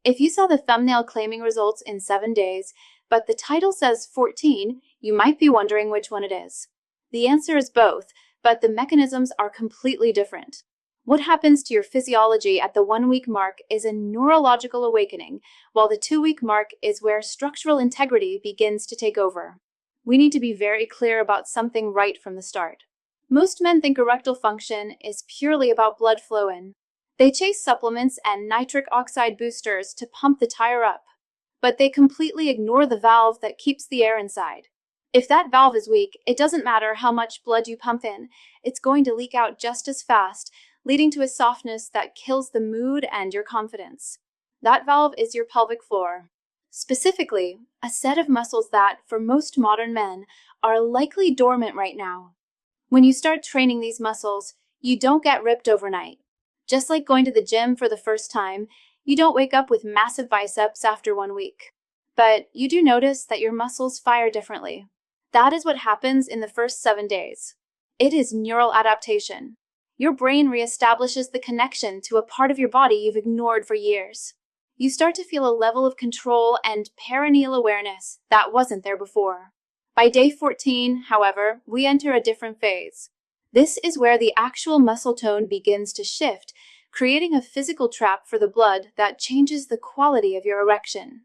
If you saw the thumbnail claiming results in 7 days, but the title says 14, you might be wondering which one it is. The answer is both, but the mechanisms are completely different. What happens to your physiology at the 1-week mark is a neurological awakening, while the 2-week mark is where structural integrity begins to take over. We need to be very clear about something right from the start. Most men think erectile function is purely about blood flow in. They chase supplements and nitric oxide boosters to pump the tire up, but they completely ignore the valve that keeps the air inside. If that valve is weak, it doesn't matter how much blood you pump in, it's going to leak out just as fast, leading to a softness that kills the mood and your confidence. That valve is your pelvic floor. Specifically, a set of muscles that, for most modern men, are likely dormant right now. When you start training these muscles, you don't get ripped overnight. Just like going to the gym for the first time, you don't wake up with massive biceps after 1 week. But you do notice that your muscles fire differently. That is what happens in the first 7 days. It is neural adaptation. Your brain reestablishes the connection to a part of your body you've ignored for years. You start to feel a level of control and perineal awareness that wasn't there before. By day 14, however, we enter a different phase. This is where the actual muscle tone begins to shift, creating a physical trap for the blood that changes the quality of your erection.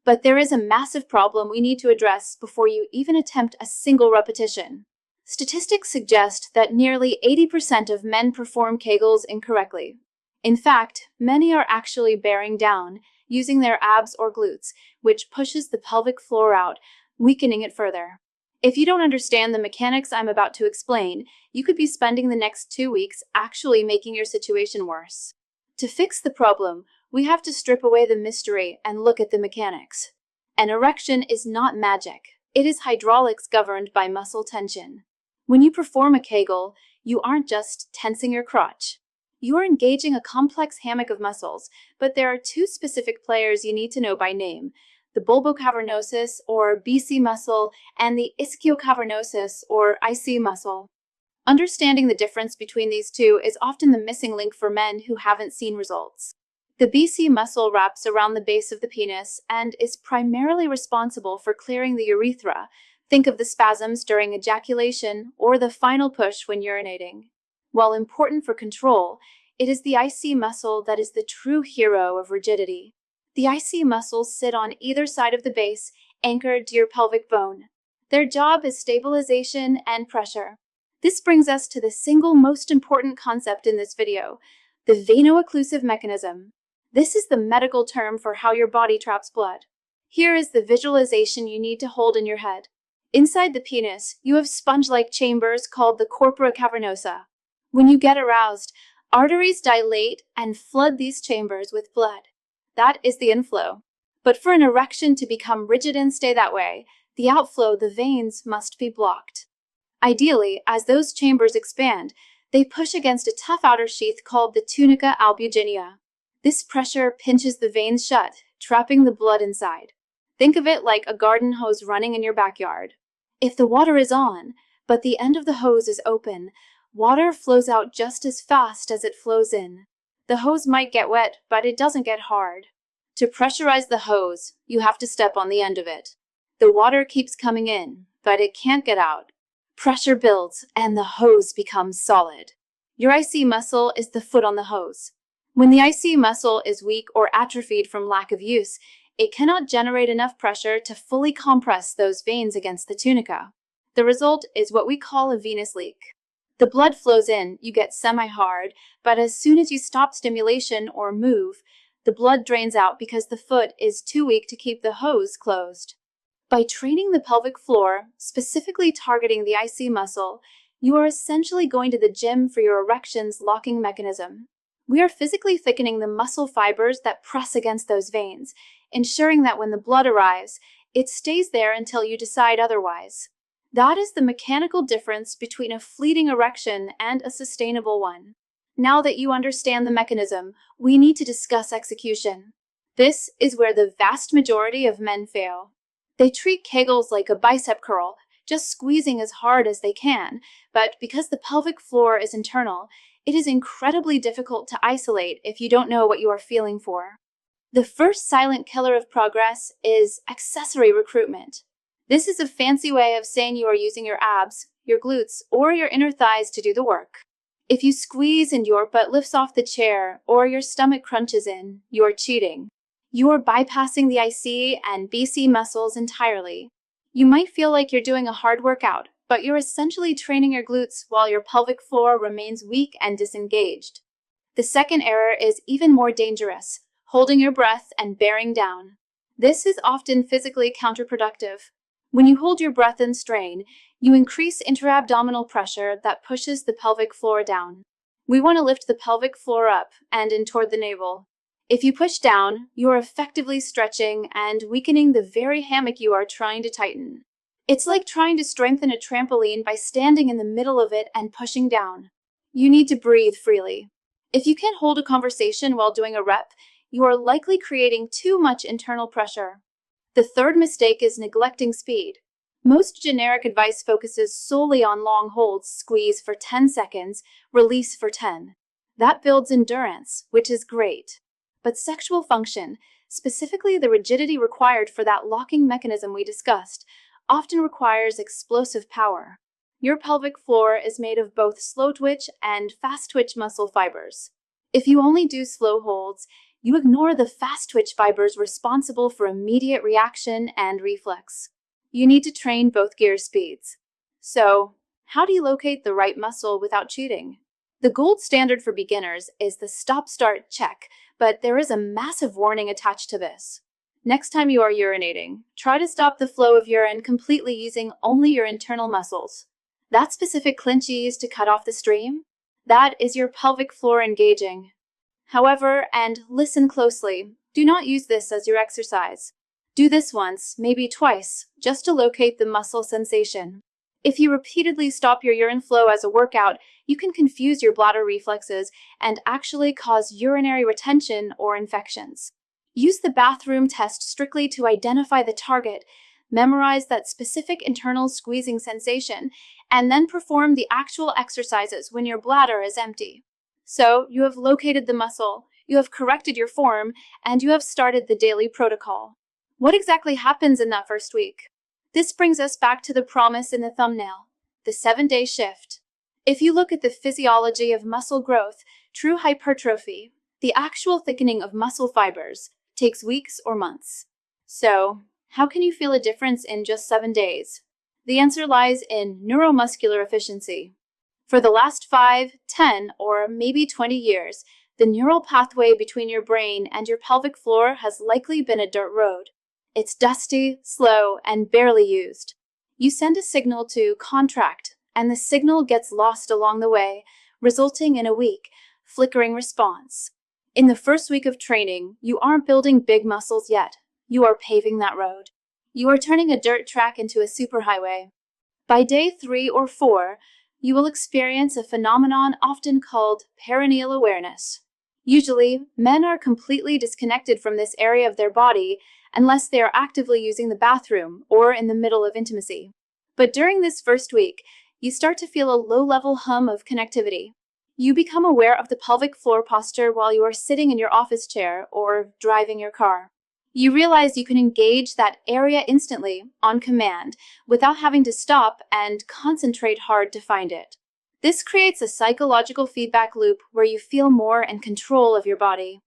But there is a massive problem we need to address before you even attempt a single repetition. Statistics suggest that nearly 80% of men perform Kegels incorrectly. In fact, many are actually bearing down, using their abs or glutes, which pushes the pelvic floor out, weakening it further. If you don't understand the mechanics I'm about to explain, you could be spending the next 2 weeks actually making your situation worse. To fix the problem, we have to strip away the mystery and look at the mechanics. An erection is not magic. It is hydraulics governed by muscle tension. When you perform a Kegel, you aren't just tensing your crotch. You are engaging a complex hammock of muscles, but there are 2 specific players you need to know by name: the bulbocavernosus, or BC muscle, and the ischiocavernosus, or IC muscle. Understanding the difference between these 2 is often the missing link for men who haven't seen results. The BC muscle wraps around the base of the penis and is primarily responsible for clearing the urethra. Think of the spasms during ejaculation or the final push when urinating. While important for control, it is the IC muscle that is the true hero of rigidity. The IC muscles sit on either side of the base, anchored to your pelvic bone. Their job is stabilization and pressure. This brings us to the single most important concept in this video, the veno-occlusive mechanism. This is the medical term for how your body traps blood. Here is the visualization you need to hold in your head. Inside the penis, you have sponge-like chambers called the corpora cavernosa. When you get aroused, arteries dilate and flood these chambers with blood. That is the inflow. But for an erection to become rigid and stay that way, the outflow, the veins, must be blocked. Ideally, as those chambers expand, they push against a tough outer sheath called the tunica albuginea. This pressure pinches the veins shut, trapping the blood inside. Think of it like a garden hose running in your backyard. If the water is on, but the end of the hose is open, water flows out just as fast as it flows in. The hose might get wet, but it doesn't get hard. To pressurize the hose, you have to step on the end of it. The water keeps coming in, but it can't get out. Pressure builds, and the hose becomes solid. Your IC muscle is the foot on the hose. When the IC muscle is weak or atrophied from lack of use, it cannot generate enough pressure to fully compress those veins against the tunica. The result is what we call a venous leak. The blood flows in, you get semi-hard, but as soon as you stop stimulation or move, the blood drains out because the foot is too weak to keep the hose closed. By training the pelvic floor, specifically targeting the IC muscle, you are essentially going to the gym for your erection's locking mechanism. We are physically thickening the muscle fibers that press against those veins, ensuring that when the blood arrives, it stays there until you decide otherwise. That is the mechanical difference between a fleeting erection and a sustainable one. Now that you understand the mechanism, we need to discuss execution. This is where the vast majority of men fail. They treat Kegels like a bicep curl, just squeezing as hard as they can, but because the pelvic floor is internal, it is incredibly difficult to isolate if you don't know what you are feeling for. The first silent killer of progress is accessory recruitment. This is a fancy way of saying you are using your abs, your glutes, or your inner thighs to do the work. If you squeeze and your butt lifts off the chair or your stomach crunches in, you're cheating. You are bypassing the IC and BC muscles entirely. You might feel like you're doing a hard workout, but you're essentially training your glutes while your pelvic floor remains weak and disengaged. The second error is even more dangerous, holding your breath and bearing down. This is often physically counterproductive. When you hold your breath and strain, you increase intra-abdominal pressure that pushes the pelvic floor down. We want to lift the pelvic floor up and in toward the navel. If you push down, you are effectively stretching and weakening the very hammock you are trying to tighten. It's like trying to strengthen a trampoline by standing in the middle of it and pushing down. You need to breathe freely. If you can't hold a conversation while doing a rep, you are likely creating too much internal pressure. The third mistake is neglecting speed. Most generic advice focuses solely on long holds, squeeze for 10 seconds, release for 10. That builds endurance, which is great. But sexual function, specifically the rigidity required for that locking mechanism we discussed, often requires explosive power. Your pelvic floor is made of both slow twitch and fast twitch muscle fibers. If you only do slow holds, you ignore the fast twitch fibers responsible for immediate reaction and reflex. You need to train both gear speeds. So, how do you locate the right muscle without cheating? The gold standard for beginners is the stop-start check, but there is a massive warning attached to this. Next time you are urinating, try to stop the flow of urine completely using only your internal muscles. That specific clinch you use to cut off the stream? That is your pelvic floor engaging. However, and listen closely, do not use this as your exercise. Do this once, maybe twice, just to locate the muscle sensation. If you repeatedly stop your urine flow as a workout, you can confuse your bladder reflexes and actually cause urinary retention or infections. Use the bathroom test strictly to identify the target, memorize that specific internal squeezing sensation, and then perform the actual exercises when your bladder is empty. So, you have located the muscle, you have corrected your form, and you have started the daily protocol. What exactly happens in that first week? This brings us back to the promise in the thumbnail, the 7-day shift. If you look at the physiology of muscle growth, true hypertrophy, the actual thickening of muscle fibers, takes weeks or months. So, how can you feel a difference in just 7 days? The answer lies in neuromuscular efficiency. For the last 5, 10, or maybe 20 years, the neural pathway between your brain and your pelvic floor has likely been a dirt road. It's dusty, slow, and barely used. You send a signal to contract, and the signal gets lost along the way, resulting in a weak, flickering response. In the first week of training, you aren't building big muscles yet. You are paving that road. You are turning a dirt track into a superhighway. By day 3 or 4, you will experience a phenomenon often called perineal awareness. Usually, men are completely disconnected from this area of their body unless they are actively using the bathroom or in the middle of intimacy. But during this first week, you start to feel a low-level hum of connectivity. You become aware of the pelvic floor posture while you are sitting in your office chair or driving your car. You realize you can engage that area instantly, on command, without having to stop and concentrate hard to find it. This creates a psychological feedback loop where you feel more in control of your body.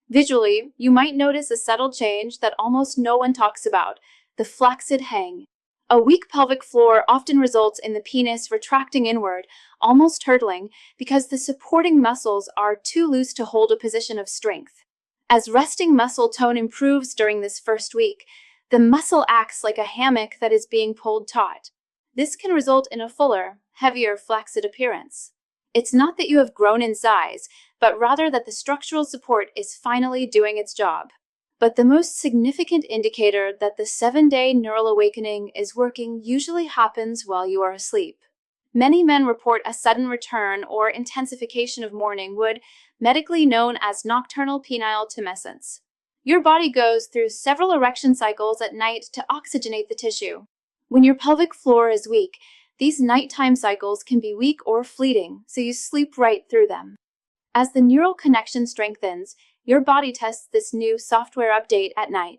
Visually, you might notice a subtle change that almost no one talks about, the flaccid hang. A weak pelvic floor often results in the penis retracting inward, almost hurtling, because the supporting muscles are too loose to hold a position of strength. As resting muscle tone improves during this first week, the muscle acts like a hammock that is being pulled taut. This can result in a fuller, heavier flaccid appearance. It's not that you have grown in size, but rather that the structural support is finally doing its job. But the most significant indicator that the 7-day neural awakening is working usually happens while you are asleep. Many men report a sudden return or intensification of morning wood, medically known as nocturnal penile tumescence. Your body goes through several erection cycles at night to oxygenate the tissue. When your pelvic floor is weak, these nighttime cycles can be weak or fleeting, so you sleep right through them. As the neural connection strengthens, Your body tests this new software update at night.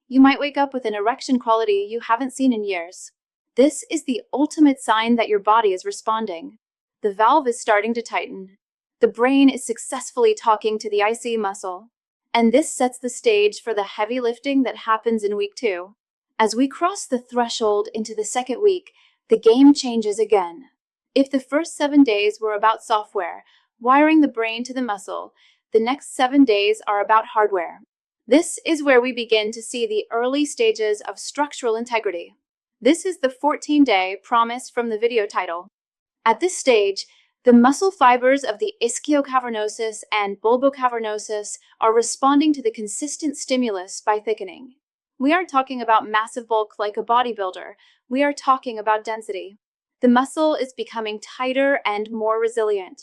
You might wake up with an erection quality you haven't seen in years. This is the ultimate sign that your body is responding. The valve is starting to tighten. The brain is successfully talking to the IC muscle. And this sets the stage for the heavy lifting that happens in week 2. As we cross the threshold into the second week, the game changes again. If the first 7 days were about software, wiring the brain to the muscle, the next 7 days are about hardware. This is where we begin to see the early stages of structural integrity. This is the 14-day promise from the video title. At this stage, the muscle fibers of the ischiocavernosus and bulbocavernosus are responding to the consistent stimulus by thickening. We aren't talking about massive bulk like a bodybuilder. We are talking about density. The muscle is becoming tighter and more resilient.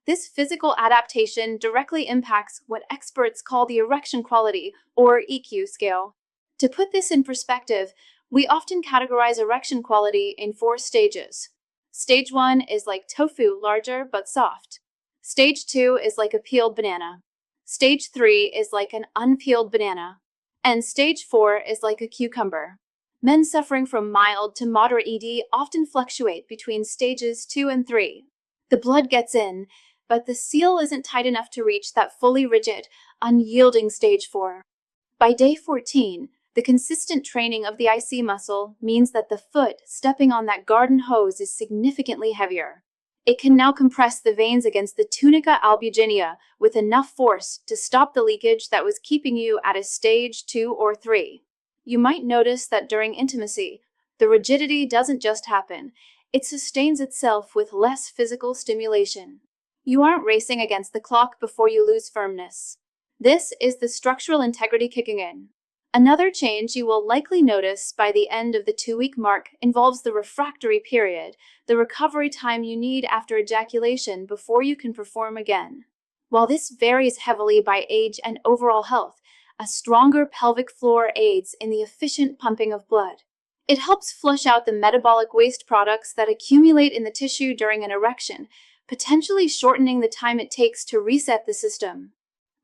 This physical adaptation directly impacts what experts call the erection quality, or EQ scale. To put this in perspective, we often categorize erection quality in 4 stages. Stage 1 is like tofu, larger but soft. Stage 2 is like a peeled banana. Stage 3 is like an unpeeled banana. And stage 4 is like a cucumber. Men suffering from mild to moderate ED often fluctuate between stages 2 and 3. The blood gets in, but the seal isn't tight enough to reach that fully rigid, unyielding stage 4. By day 14, the consistent training of the IC muscle means that the foot stepping on that garden hose is significantly heavier. It can now compress the veins against the tunica albuginea with enough force to stop the leakage that was keeping you at a stage 2 or 3. You might notice that during intimacy, the rigidity doesn't just happen, it sustains itself with less physical stimulation. You aren't racing against the clock before you lose firmness. This is the structural integrity kicking in. Another change you will likely notice by the end of the 2-week mark involves the refractory period, the recovery time you need after ejaculation before you can perform again. While this varies heavily by age and overall health, a stronger pelvic floor aids in the efficient pumping of blood. It helps flush out the metabolic waste products that accumulate in the tissue during an erection, potentially shortening the time it takes to reset the system.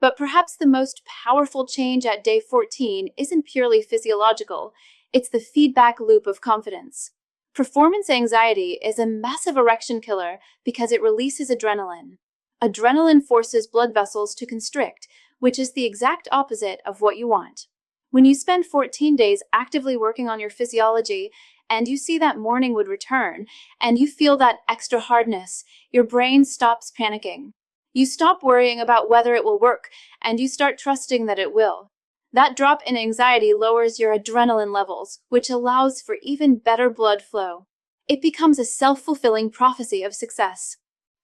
But perhaps the most powerful change at day 14 isn't purely physiological, it's the feedback loop of confidence. Performance anxiety is a massive erection killer because it releases adrenaline. Adrenaline forces blood vessels to constrict, which is the exact opposite of what you want. When you spend 14 days actively working on your physiology, and you see that morning would return, and you feel that extra hardness, your brain stops panicking. You stop worrying about whether it will work, and you start trusting that it will. That drop in anxiety lowers your adrenaline levels, which allows for even better blood flow. It becomes a self-fulfilling prophecy of success.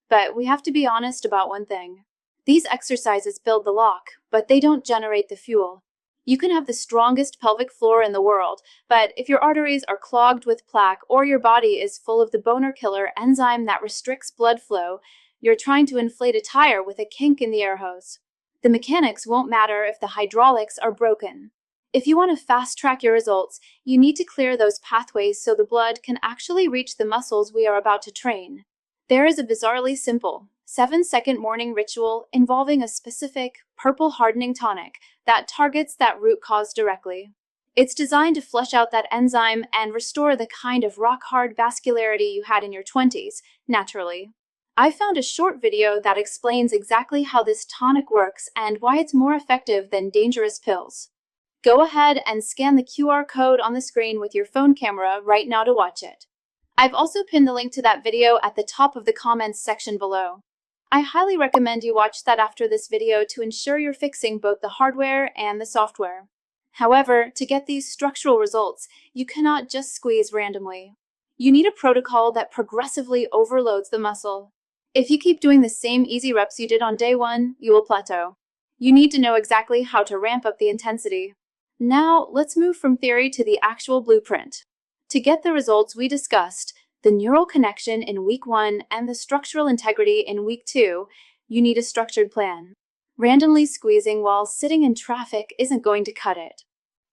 But we have to be honest about one thing. These exercises build the lock, but they don't generate the fuel. You can have the strongest pelvic floor in the world, but if your arteries are clogged with plaque or your body is full of the boner killer enzyme that restricts blood flow, you're trying to inflate a tire with a kink in the air hose. The mechanics won't matter if the hydraulics are broken. If you want to fast-track your results, you need to clear those pathways so the blood can actually reach the muscles we are about to train. There is a bizarrely simple 7-second morning ritual involving a specific purple hardening tonic that targets that root cause directly. It's designed to flush out that enzyme and restore the kind of rock-hard vascularity you had in your 20s, naturally. I found a short video that explains exactly how this tonic works and why it's more effective than dangerous pills. Go ahead and scan the QR code on the screen with your phone camera right now to watch it. I've also pinned the link to that video at the top of the comments section below. I highly recommend you watch that after this video to ensure you're fixing both the hardware and the software. However, to get these structural results, you cannot just squeeze randomly. You need a protocol that progressively overloads the muscle. If you keep doing the same easy reps you did on day 1, you will plateau. You need to know exactly how to ramp up the intensity. Now, let's move from theory to the actual blueprint. To get the results we discussed, the neural connection in week 1 and the structural integrity in week 2, you need a structured plan. Randomly squeezing while sitting in traffic isn't going to cut it.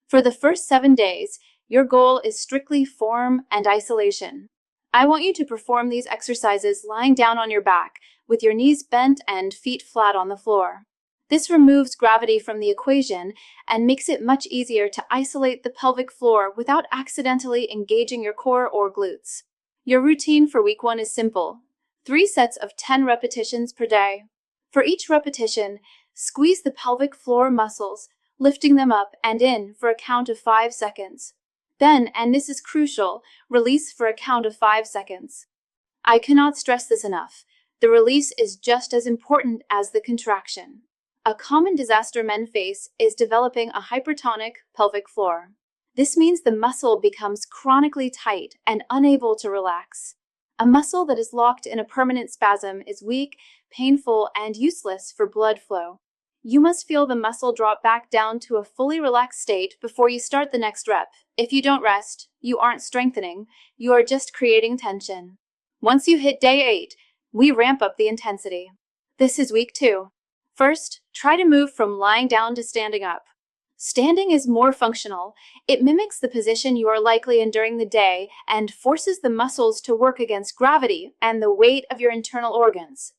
For the first 7 days, your goal is strictly form and isolation. I want you to perform these exercises lying down on your back, with your knees bent and feet flat on the floor. This removes gravity from the equation and makes it much easier to isolate the pelvic floor without accidentally engaging your core or glutes. Your routine for week 1 is simple: 3 sets of 10 repetitions per day. For each repetition, squeeze the pelvic floor muscles, lifting them up and in for a count of 5 seconds. Then, and this is crucial, release for a count of 5 seconds. I cannot stress this enough. The release is just as important as the contraction. A common disaster men face is developing a hypertonic pelvic floor. This means the muscle becomes chronically tight and unable to relax. A muscle that is locked in a permanent spasm is weak, painful, and useless for blood flow. You must feel the muscle drop back down to a fully relaxed state before you start the next rep. If you don't rest, you aren't strengthening, you are just creating tension. Once you hit day 8, we ramp up the intensity. This is week 2. First, try to move from lying down to standing up. Standing is more functional. It mimics the position you are likely in during the day and forces the muscles to work against gravity and the weight of your internal organs.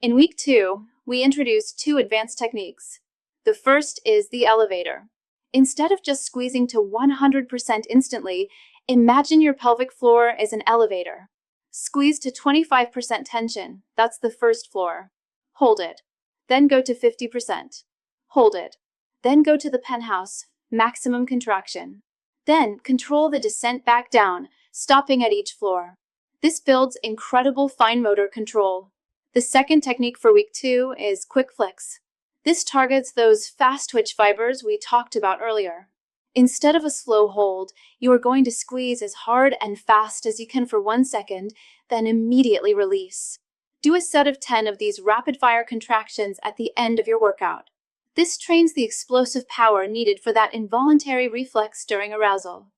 In week 2, we introduce 2 advanced techniques. The first is the elevator. Instead of just squeezing to 100% instantly, imagine your pelvic floor as an elevator. Squeeze to 25% tension, that's the first floor. Hold it. Then go to 50%. Hold it. Then go to the penthouse, maximum contraction. Then control the descent back down, stopping at each floor. This builds incredible fine motor control. The second technique for week 2 is quick flicks. This targets those fast twitch fibers we talked about earlier. Instead of a slow hold, you are going to squeeze as hard and fast as you can for 1 second, then immediately release. Do a set of 10 of these rapid-fire contractions at the end of your workout. This trains the explosive power needed for that involuntary reflex during arousal.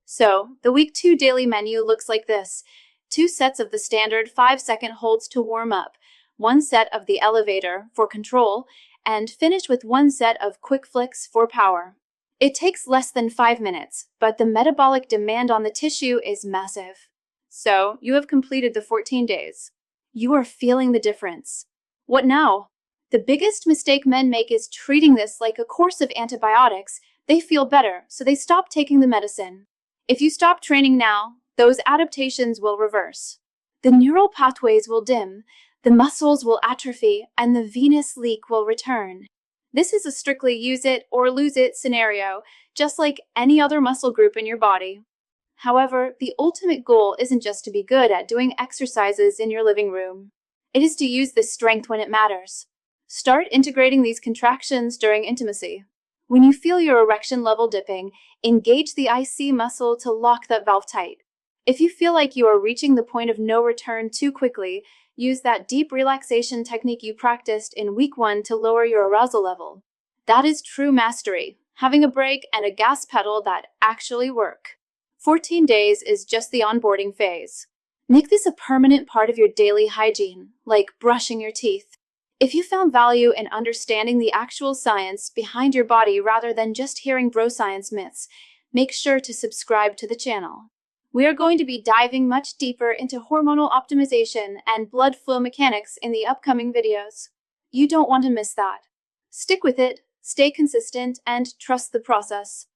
So, the week 2 daily menu looks like this: 2 sets of the standard 5-second holds to warm up, 1 set of the elevator for control, and finish with 1 set of quick flicks for power. It takes less than 5 minutes, but the metabolic demand on the tissue is massive. So, you have completed the 14 days. You are feeling the difference. What now? The biggest mistake men make is treating this like a course of antibiotics. They feel better, so they stop taking the medicine. If you stop training now, those adaptations will reverse. The neural pathways will dim, the muscles will atrophy, and the venous leak will return. This is a strictly use it or lose it scenario, just like any other muscle group in your body. However, the ultimate goal isn't just to be good at doing exercises in your living room. It is to use this strength when it matters. Start integrating these contractions during intimacy. When you feel your erection level dipping, engage the IC muscle to lock that valve tight. If you feel like you are reaching the point of no return too quickly, use that deep relaxation technique you practiced in week 1 to lower your arousal level. That is true mastery, having a brake and a gas pedal that actually work. 14 days is just the onboarding phase. Make this a permanent part of your daily hygiene, like brushing your teeth. If you found value in understanding the actual science behind your body rather than just hearing bro science myths, make sure to subscribe to the channel. We are going to be diving much deeper into hormonal optimization and blood flow mechanics in the upcoming videos. You don't want to miss that. Stick with it, stay consistent, and trust the process.